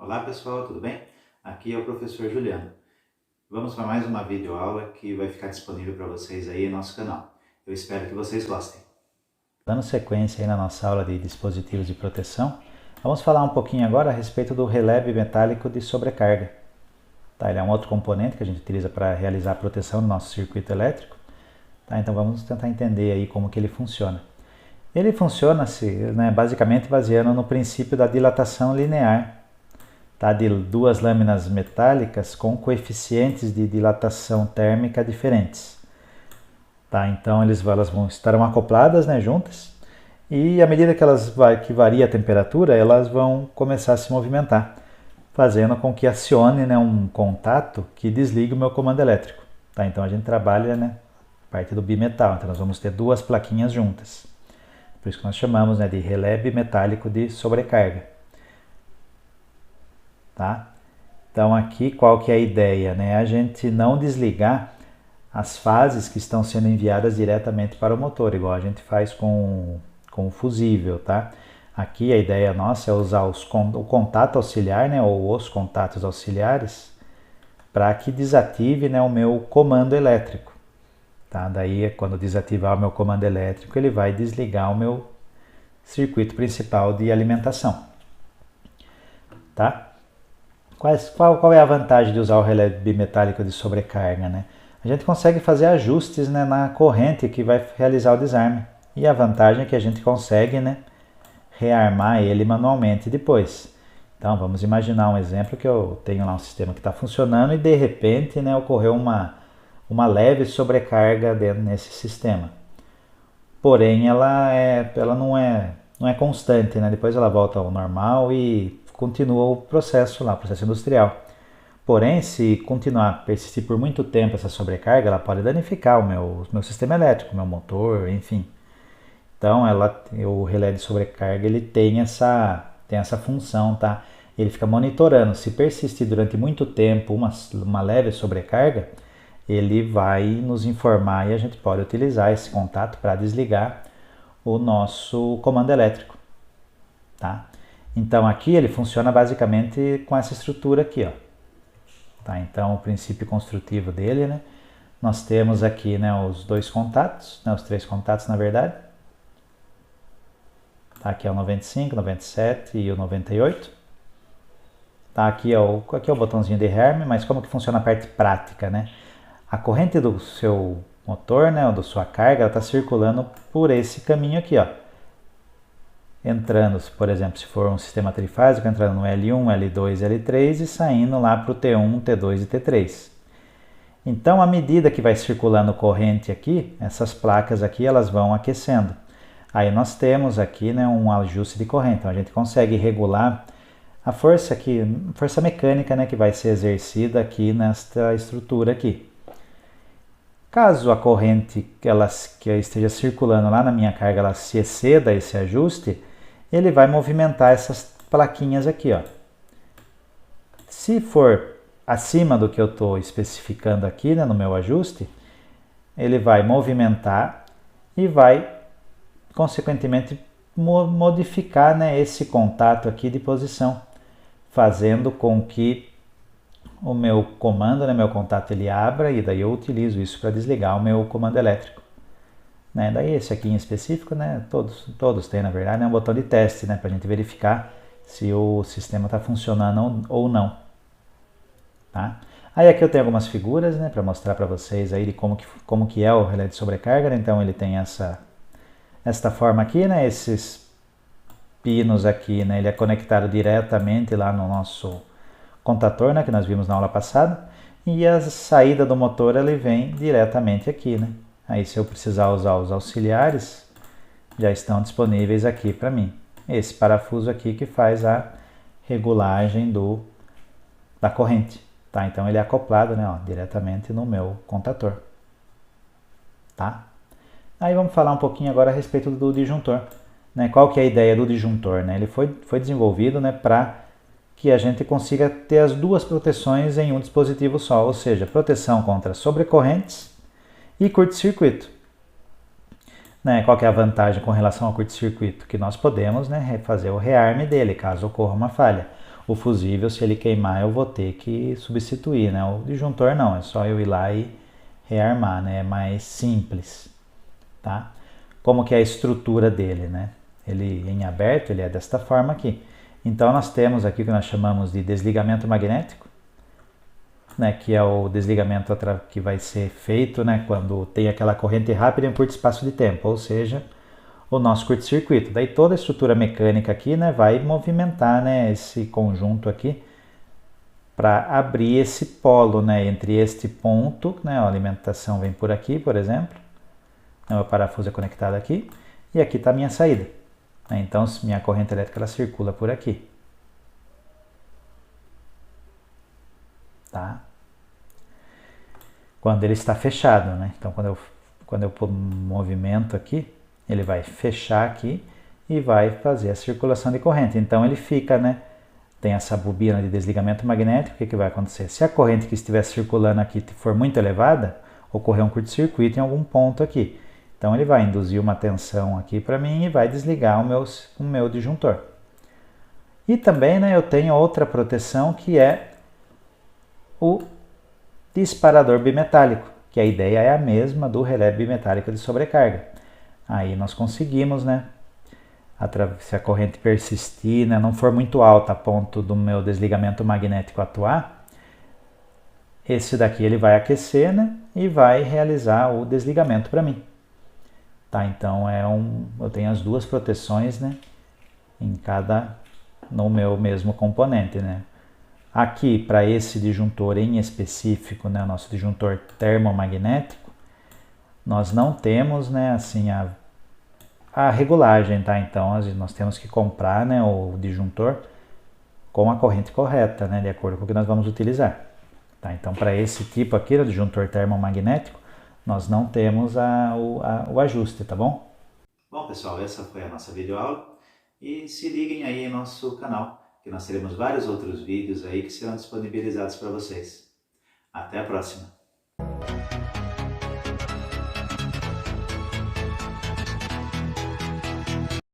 Olá pessoal, tudo bem? Aqui é o professor Juliano. Vamos para mais uma videoaula que vai ficar disponível para vocês aí no nosso canal. Eu espero que vocês gostem. Dando sequência aí na nossa aula de dispositivos de proteção, vamos falar um pouquinho agora a respeito do relé bimetálico de sobrecarga. Tá, ele é um outro componente que a gente utiliza para realizar a proteção do nosso circuito elétrico. Tá, então vamos tentar entender aí como que ele funciona. Ele funciona basicamente baseando no princípio da dilatação linear, tá, de duas lâminas metálicas com coeficientes de dilatação térmica diferentes. Tá, então elas vão estarão acopladas, juntas, e à medida que varia a temperatura, elas vão começar a se movimentar, fazendo com que acione um contato que desligue o meu comando elétrico. Tá, então a gente trabalha a parte do bimetal, então nós vamos ter duas plaquinhas juntas. Por isso que nós chamamos de relé bimetálico de sobrecarga. Tá? Então aqui qual que é a ideia? A gente não desligar as fases que estão sendo enviadas diretamente para o motor, igual a gente faz com o fusível. Tá? Aqui a ideia nossa é usar o contato auxiliar, ou os contatos auxiliares, para que desative o meu comando elétrico. Tá? Daí, quando desativar o meu comando elétrico, ele vai desligar o meu circuito principal de alimentação. Tá? Qual é a vantagem de usar o relé bimetálico de sobrecarga? A gente consegue fazer ajustes na corrente que vai realizar o desarme. E a vantagem é que a gente consegue rearmar ele manualmente depois. Então vamos imaginar um exemplo que eu tenho lá um sistema que está funcionando e de repente ocorreu uma leve sobrecarga nesse sistema. Porém ela não é constante, depois ela volta ao normal e continua o processo lá, o processo industrial. Porém, se continuar, persistir por muito tempo essa sobrecarga, ela pode danificar o meu sistema elétrico, o meu motor, enfim. Então, o relé de sobrecarga ele tem essa função, tá? Ele fica monitorando. Se persistir durante muito tempo uma leve sobrecarga, ele vai nos informar e a gente pode utilizar esse contato para desligar o nosso comando elétrico. Tá? Então aqui ele funciona basicamente com essa estrutura aqui. Ó. Tá? Então o princípio construtivo dele, nós temos aqui os dois contatos, os três contatos na verdade. Tá? Aqui é o 95, 97 e o 98. Tá? Aqui é o botãozinho de rearme, mas como que funciona a parte prática? A corrente do seu motor, ou da sua carga, ela está circulando por esse caminho aqui, ó. Entrando, por exemplo, se for um sistema trifásico, entrando no L1, L2, L3 e saindo lá para o T1, T2 e T3. Então, à medida que vai circulando corrente aqui, essas placas aqui elas vão aquecendo. Aí nós temos aqui um ajuste de corrente, então a gente consegue regular a força aqui, força mecânica que vai ser exercida aqui nesta estrutura aqui. Caso a corrente que esteja circulando lá na minha carga ela se exceda esse ajuste, ele vai movimentar essas plaquinhas aqui. Ó. Se for acima do que eu estou especificando aqui no meu ajuste, ele vai movimentar e vai, consequentemente, modificar esse contato aqui de posição, fazendo com que o meu comando, meu contato ele abra e daí eu utilizo isso para desligar o meu comando elétrico. Daí esse aqui em específico, todos têm na verdade, um botão de teste, para a gente verificar se o sistema está funcionando ou não. Tá? Aí aqui eu tenho algumas figuras, para mostrar para vocês aí de como que é o relé de sobrecarga. Então ele tem esta forma aqui, esses pinos aqui, ele é conectado diretamente lá no nosso contator, que nós vimos na aula passada, e a saída do motor ele vem diretamente aqui. Aí se eu precisar usar os auxiliares, já estão disponíveis aqui para mim. Esse parafuso aqui que faz a regulagem da corrente. Tá? Então ele é acoplado diretamente no meu contator. Tá? Aí vamos falar um pouquinho agora a respeito do disjuntor. Qual que é a ideia do disjuntor? Ele foi desenvolvido para que a gente consiga ter as duas proteções em um dispositivo só, ou seja, proteção contra sobrecorrentes e curto-circuito. Qual que é a vantagem com relação ao curto-circuito? Que nós podemos fazer o rearme dele, caso ocorra uma falha. O fusível, se ele queimar, eu vou ter que substituir, né? O disjuntor não, é só eu ir lá e rearmar, né? É mais simples, tá? Como que é a estrutura dele, né? Ele em aberto, ele é desta forma aqui. Então nós temos aqui o que nós chamamos de desligamento magnético, né? Que é o desligamento que vai ser feito, né? Quando tem aquela corrente rápida em um curto espaço de tempo, ou seja, o nosso curto-circuito. Daí toda a estrutura mecânica aqui, né, vai movimentar, né, esse conjunto aqui para abrir esse polo, né, entre este ponto, né, a alimentação vem por aqui, por exemplo, o meu parafuso é conectado aqui, e aqui está a minha saída. Né, então, minha corrente elétrica ela circula por aqui. Tá? Quando ele está fechado, né? Então, quando eu movimento aqui, ele vai fechar aqui e vai fazer a circulação de corrente. Então ele fica, né? Tem essa bobina de desligamento magnético. O que vai acontecer? Se a corrente que estiver circulando aqui for muito elevada, ocorrer um curto-circuito em algum ponto aqui. Então ele vai induzir uma tensão aqui para mim e vai desligar o meu disjuntor. E também, né, eu tenho outra proteção que é o disparador bimetálico, que a ideia é a mesma do relé bimetálico de sobrecarga. Aí nós conseguimos, né, se a corrente persistir, né, não for muito alta a ponto do meu desligamento magnético atuar, esse daqui ele vai aquecer, né, e vai realizar o desligamento para mim. Tá, então eu tenho as duas proteções, né, no meu mesmo componente, né. Aqui, para esse disjuntor em específico, né, o nosso disjuntor termomagnético, nós não temos, né, assim, a regulagem, tá? Então, nós temos que comprar, né, o disjuntor com a corrente correta, né, de acordo com o que nós vamos utilizar. Tá? Então, para esse tipo aqui, o disjuntor termomagnético, nós não temos o ajuste, tá bom? Bom, pessoal, essa foi a nossa videoaula e se liguem aí em nosso canal, que nós teremos vários outros vídeos aí que serão disponibilizados para vocês. Até a próxima!